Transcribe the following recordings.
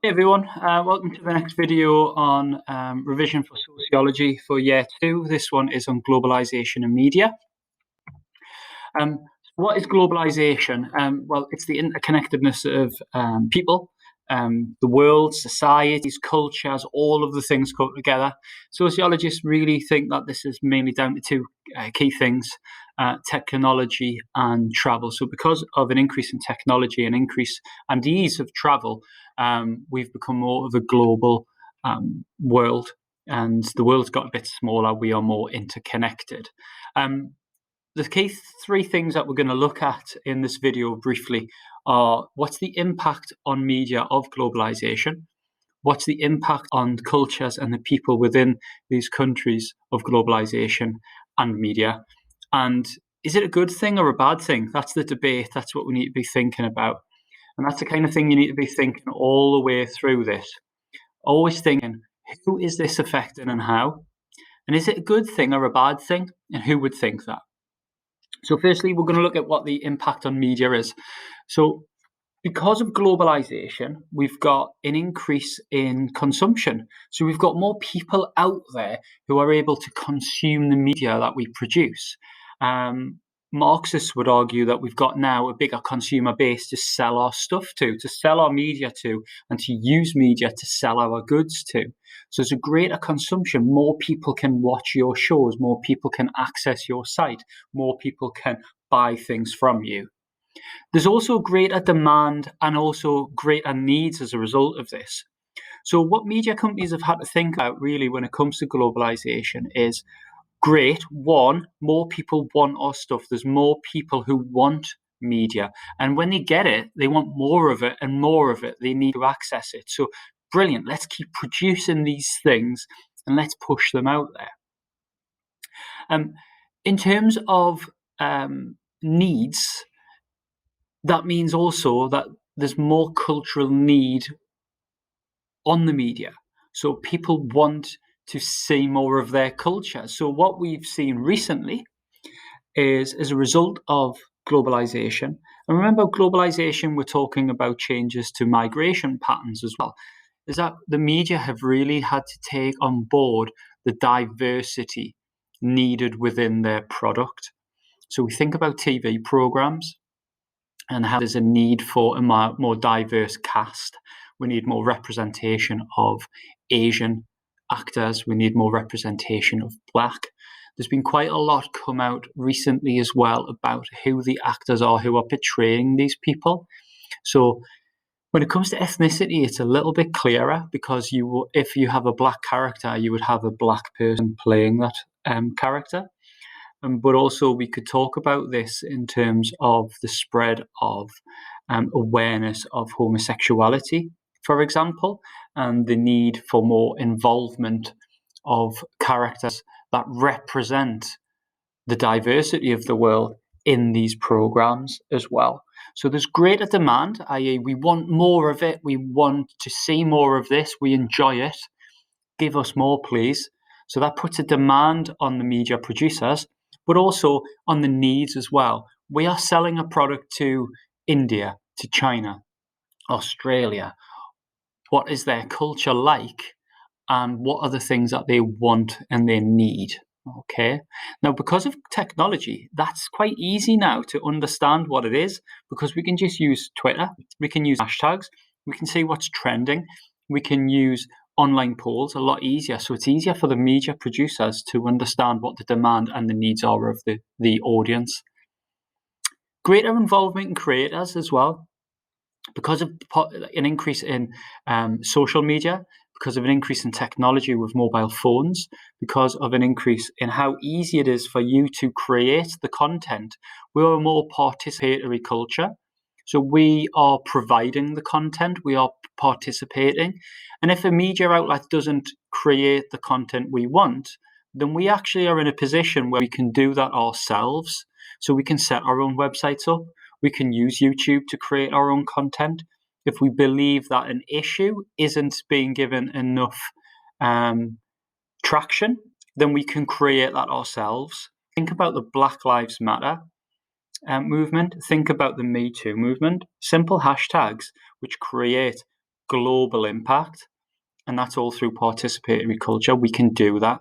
Hey everyone, welcome to the next video on revision for sociology for year 2. This one is on globalisation and media. What is globalisation? Well, it's the interconnectedness of people, the world, societies, cultures, all of the things come together. Sociologists really think that this is mainly down to two key things, technology and travel. So because of an increase in technology and increase and ease of travel, we've become more of a global world, and the world's got a bit smaller. We are more interconnected. The key three things that we're going to look at in this video briefly are: what's the impact on media of globalization? What's the impact on cultures and the people within these countries of globalization and media? And is it a good thing or a bad thing? That's the debate. That's what we need to be thinking about. And that's the kind of thing you need to be thinking all the way through this. Always thinking, who is this affecting and how? And is it a good thing or a bad thing? And who would think that? So firstly, we're going to look at what the impact on media is. So because of globalization, we've got an increase in consumption. So we've got more people out there who are able to consume the media that we produce. Marxists would argue that we've got now a bigger consumer base to sell our stuff to sell our media to, and to use media to sell our goods to. So there's a greater consumption. More people can watch your shows, more people can access your site, more people can buy things from you. There's also greater demand and also greater needs as a result of this. So what media companies have had to think about really when it comes to globalization is, great, one, more people want our stuff. There's more people who want media. And when they get it, they want more of it and more of it. They need to access it. So brilliant, let's keep producing these things and let's push them out there. In terms of needs, that means also that there's more cultural need on the media. So people want to see more of their culture. So what we've seen recently is, as a result of globalization, and remember, globalization, we're talking about changes to migration patterns as well, is that the media have really had to take on board the diversity needed within their product. So we think about TV programs and how there's a need for a more diverse cast. We need more representation of Asian actors. We need more representation of Black. There's been quite a lot come out recently as well about who the actors are who are portraying these people. So when it comes to ethnicity, it's a little bit clearer, because if you have a Black character, you would have a Black person playing that character. But also we could talk about this in terms of the spread of awareness of homosexuality, for example, and the need for more involvement of characters that represent the diversity of the world in these programs as well. So there's greater demand, i.e. we want more of it, we want to see more of this, we enjoy it, give us more please. So that puts a demand on the media producers, but also on the needs as well. We are selling a product to India, to China, Australia. What is their culture like? And what are the things that they want and they need? Okay. Now, because of technology, that's quite easy now to understand what it is, because we can just use Twitter, we can use hashtags, we can see what's trending, we can use online polls a lot easier. So it's easier for the media producers to understand what the demand and the needs are of the audience. Greater involvement in creators as well, because of an increase in social media, because of an increase in technology with mobile phones, because of an increase in how easy it is for you to create the content. We're a more participatory culture. So we are providing the content, we are participating. And if a media outlet doesn't create the content we want, then we actually are in a position where we can do that ourselves. So we can set our own websites up. We can use YouTube to create our own content. If we believe that an issue isn't being given enough traction, then we can create that ourselves. Think about the Black Lives Matter movement. Think about the Me Too movement. Simple hashtags which create global impact, and that's all through participatory culture. We can do that.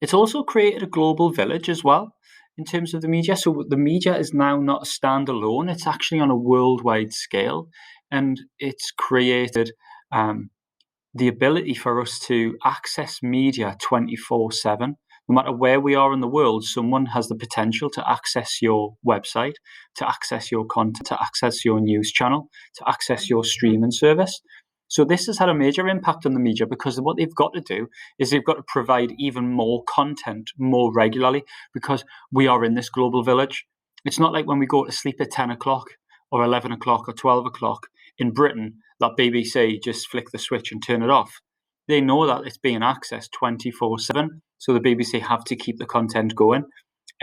It's also created a global village as well in terms of the media. So the media is now not standalone, it's actually on a worldwide scale, and it's created the ability for us to access media 24/7. No matter where we are in the world, someone has the potential to access your website, to access your content, to access your news channel, to access your streaming service. So this has had a major impact on the media because what they've got to do is they've got to provide even more content more regularly because we are in this global village. It's not like when we go to sleep at 10 o'clock or 11 o'clock or 12 o'clock in Britain that BBC just flick the switch and turn it off. They know that it's being accessed 24/7, so the BBC have to keep the content going.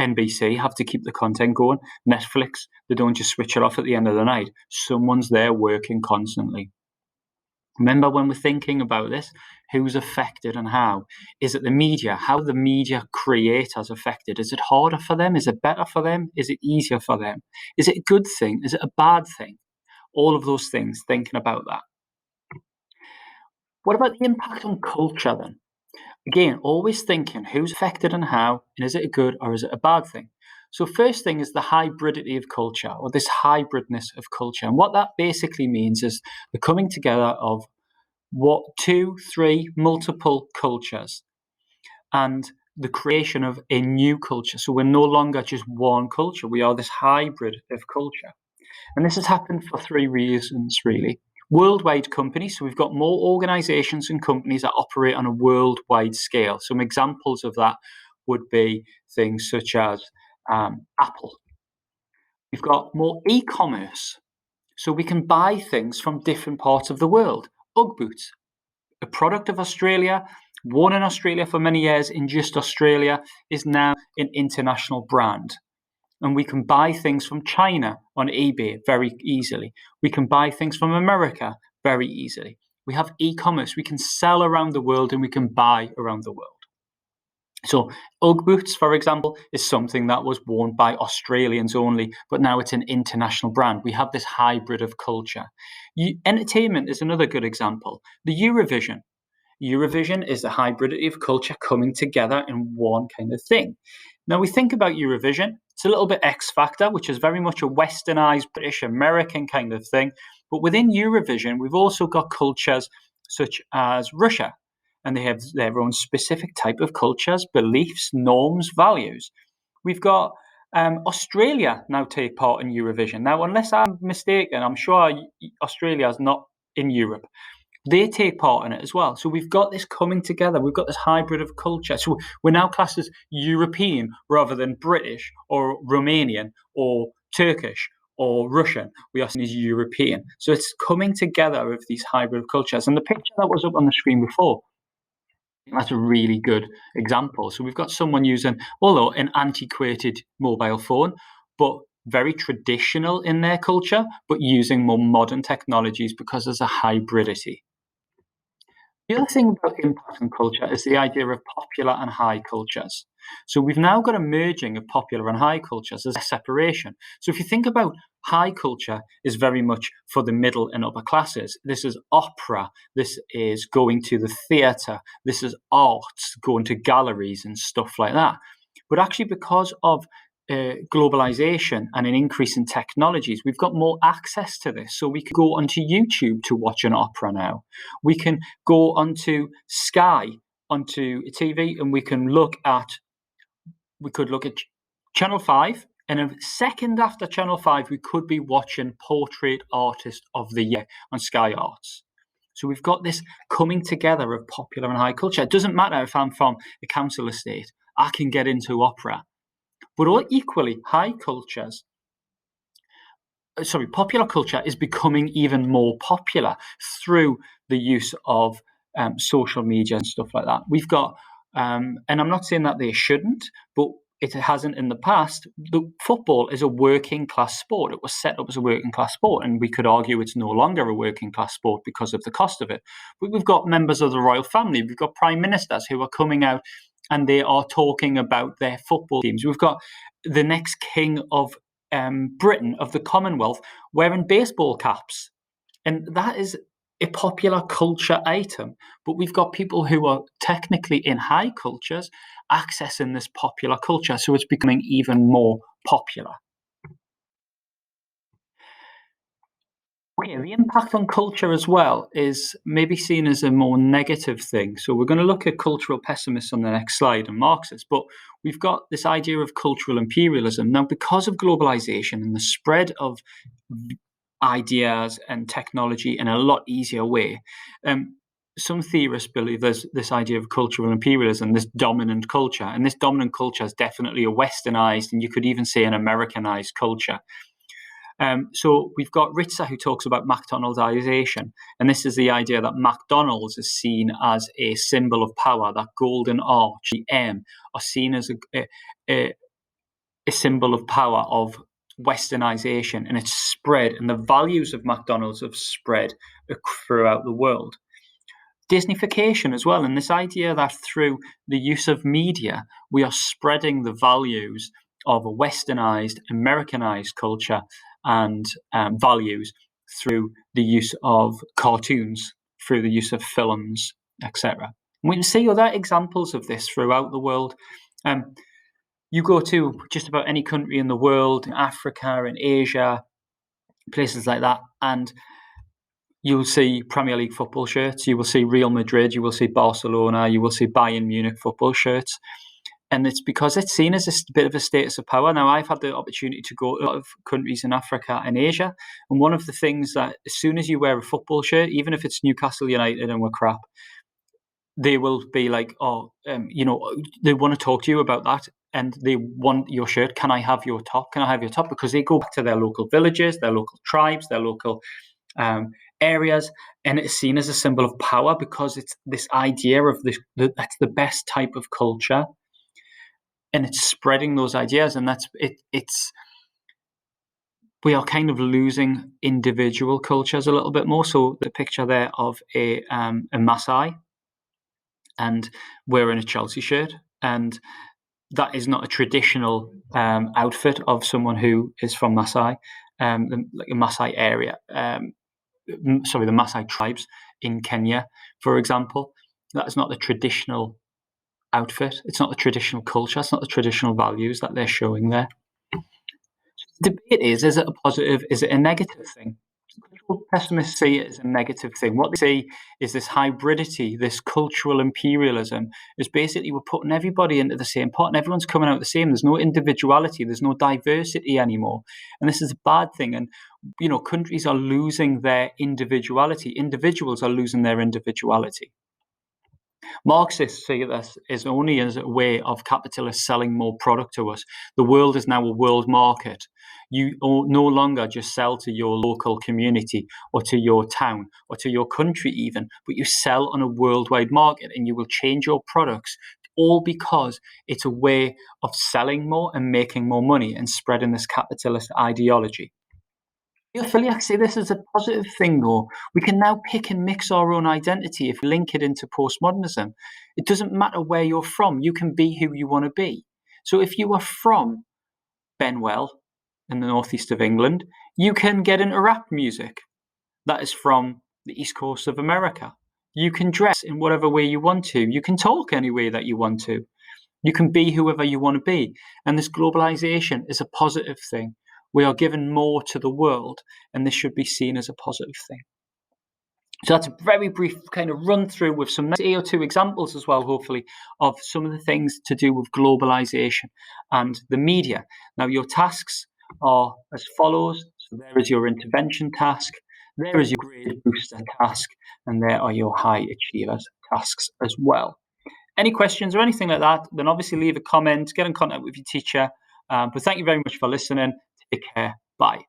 NBC have to keep the content going. Netflix, they don't just switch it off at the end of the night. Someone's there working constantly. Remember, when we're thinking about this, who's affected and how? Is it the media? How the media creators affected? Is it harder for them? Is it better for them? Is it easier for them? Is it a good thing? Is it a bad thing? All of those things, thinking about that. What about the impact on culture then? Again, always thinking who's affected and how, and is it a good or is it a bad thing? So first thing is the hybridity of culture, or this hybridness of culture. And what that basically means is the coming together of two, three, multiple cultures and the creation of a new culture. So we're no longer just one culture, we are this hybrid of culture. And this has happened for three reasons, really. Worldwide companies, so we've got more organizations and companies that operate on a worldwide scale. Some examples of that would be things such as Apple. We've got more e-commerce, so we can buy things from different parts of the world. Ugg boots, a product of Australia, worn in Australia for many years in just Australia, is now an international brand. And we can buy things from China on eBay very easily. We can buy things from America very easily. We have e-commerce. We can sell around the world and we can buy around the world. So Ugg boots, for example, is something that was worn by Australians only, but now it's an international brand. We have this hybrid of culture. Entertainment is another good example. The Eurovision. Eurovision is the hybridity of culture coming together in one kind of thing. Now we think about Eurovision, it's a little bit X Factor, which is very much a westernized British American kind of thing. But within Eurovision, we've also got cultures such as Russia, and they have their own specific type of cultures, beliefs, norms, values. We've got Australia now take part in Eurovision. Now, unless I'm mistaken, I'm sure Australia is not in Europe. They take part in it as well. So we've got this coming together. We've got this hybrid of culture. So we're now classed as European rather than British or Romanian or Turkish or Russian. We are seen as European. So it's coming together of these hybrid cultures. And the picture that was up on the screen before, that's a really good example. So we've got someone using, although an antiquated mobile phone, but very traditional in their culture, but using more modern technologies because there's a hybridity. The other thing about impact and culture is the idea of popular and high cultures. So we've now got a merging of popular and high cultures. There's a separation. So if you think about high culture is very much for the middle and upper classes. This is opera. This is going to the theatre. This is arts, going to galleries and stuff like that. But actually, because of globalization and an increase in technologies, we've got more access to this. So we can go onto YouTube to watch an opera now. We can go onto Sky, onto TV, and we could look at Channel 5, and a second after Channel 5, we could be watching Portrait Artist of the Year on Sky Arts. So we've got this coming together of popular and high culture. It doesn't matter if I'm from a council estate, I can get into opera. But all equally, popular culture is becoming even more popular through the use of social media and stuff like that. We've got, and I'm not saying that they shouldn't, but it hasn't in the past. The football is a working class sport. It was set up as a working class sport, and we could argue it's no longer a working class sport because of the cost of it. But we've got members of the royal family. We've got prime ministers who are coming out and they are talking about their football teams. We've got the next king of Britain, of the Commonwealth, wearing baseball caps. And that is a popular culture item, but we've got people who are technically in high cultures accessing this popular culture, so it's becoming even more popular. Okay, the impact on culture as well is maybe seen as a more negative thing. So we're going to look at cultural pessimists on the next slide and Marxists, but we've got this idea of cultural imperialism. Now, because of globalization and the spread of ideas and technology in a lot easier way, some theorists believe there's this idea of cultural imperialism, this dominant culture, and this dominant culture is definitely a westernized, and you could even say an Americanized culture. So we've got Ritzer, who talks about McDonaldization, and this is the idea that McDonald's is seen as a symbol of power. That golden arch, the M, are seen as a symbol of power of westernization, and it's spread, and the values of McDonald's have spread throughout the world. Disneyfication as well, and this idea that through the use of media, we are spreading the values of a westernized, Americanized culture and values through the use of cartoons, through the use of films, etc. We can see other examples of this throughout the world. You go to just about any country in the world, in Africa, in Asia, places like that, and you'll see Premier League football shirts, you will see Real Madrid, you will see Barcelona, you will see Bayern Munich football shirts. And it's because it's seen as a bit of a status of power. Now, I've had the opportunity to go to a lot of countries in Africa and Asia. And one of the things that as soon as you wear a football shirt, even if it's Newcastle United and we're crap, they will be like, they want to talk to you about that. And they want your shirt. Can I have your top? Can I have your top? Because they go back to their local villages, their local tribes, their local areas, and it's seen as a symbol of power because it's this idea of that's the best type of culture. And it's spreading those ideas, and it's we are kind of losing individual cultures a little bit more. So the picture there of a Maasai, and wearing a Chelsea shirt, and that is not a traditional outfit of someone who is from Maasai, like a Maasai area. The Maasai tribes in Kenya, for example. That is not the traditional outfit. It's not the traditional culture. It's not the traditional values that they're showing there. The debate is it a positive? Is it a negative thing? Cultural pessimists see it as a negative thing. What they see is this hybridity, this cultural imperialism, is basically we're putting everybody into the same pot and everyone's coming out the same. There's no individuality, there's no diversity anymore. And this is a bad thing. And, countries are losing their individuality. Individuals are losing their individuality. Marxists see this as only as a way of capitalists selling more product to us. The world is now a world market. You no longer just sell to your local community or to your town or to your country even, but you sell on a worldwide market and you will change your products all because it's a way of selling more and making more money and spreading this capitalist ideology. Philia see this as a positive thing, though. We can now pick and mix our own identity if we link it into postmodernism. It doesn't matter where you're from, you can be who you want to be. So if you are from Benwell in the northeast of England, you can get into rap music that is from the east coast of America. You can dress in whatever way you want to. You can talk any way that you want to. You can be whoever you want to be. And this globalization is a positive thing. We are given more to the world, and this should be seen as a positive thing. So that's a very brief kind of run through with some AO2 examples as well, hopefully, of some of the things to do with globalization and the media. Now, your tasks are as follows. So there is your intervention task, there is your grade booster task, and there are your high achievers tasks as well. Any questions or anything like that, then obviously leave a comment, get in contact with your teacher. But thank you very much for listening. Take care. Bye.